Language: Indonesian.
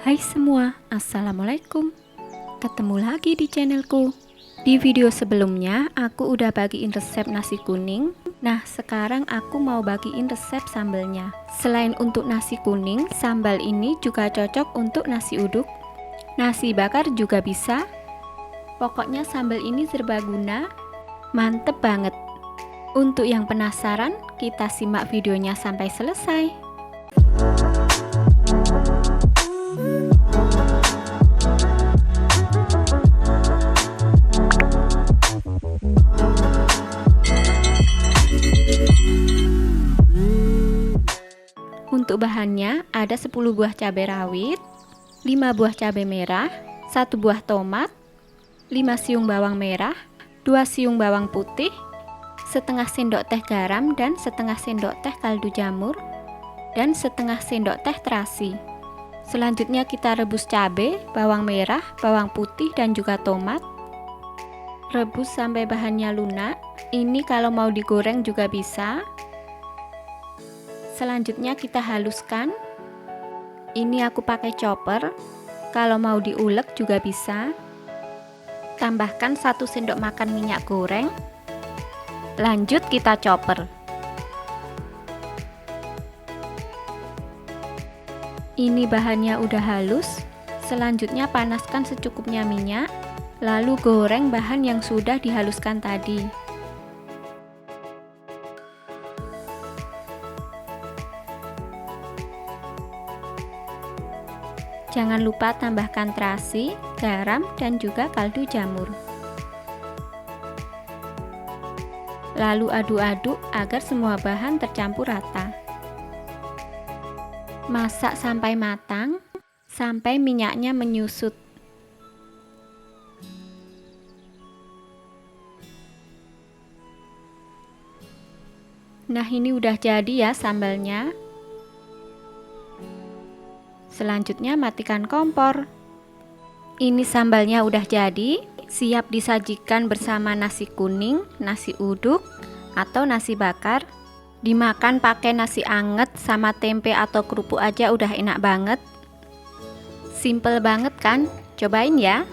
Hai semua, Assalamualaikum. Ketemu lagi di channelku. Di video sebelumnya aku udah bagiin resep nasi kuning. Nah sekarang aku mau bagiin resep sambelnya. Selain untuk nasi kuning, sambal ini juga cocok untuk nasi uduk, nasi bakar juga bisa. Pokoknya sambal ini serbaguna, mantep banget. Untuk yang penasaran, kita simak videonya sampai selesai. Untuk bahannya ada 10 buah cabai rawit, 5 buah cabai merah, 1 buah tomat, 5 siung bawang merah, 2 siung bawang putih, setengah sendok teh garam dan setengah sendok teh kaldu jamur, dan setengah sendok teh terasi. Selanjutnya kita rebus cabai, bawang merah, bawang putih dan juga tomat. Rebus sampai bahannya lunak. Ini kalau mau digoreng juga bisa. Selanjutnya kita haluskan. Ini aku pakai chopper. Kalau mau diulek juga bisa. Tambahkan 1 sendok makan minyak goreng. Lanjut kita chopper. Ini bahannya udah halus. Selanjutnya panaskan secukupnya minyak, lalu goreng bahan yang sudah dihaluskan tadi. Jangan lupa tambahkan terasi, garam, dan juga kaldu jamur. Lalu aduk-aduk agar semua bahan tercampur rata. Masak sampai matang, sampai minyaknya menyusut. Nah, ini udah jadi ya sambalnya. Selanjutnya matikan kompor. Ini sambalnya udah jadi, siap disajikan bersama nasi kuning, nasi uduk, atau nasi bakar. Dimakan pakai nasi anget sama tempe atau kerupuk aja udah enak banget. Simple banget kan? Cobain ya.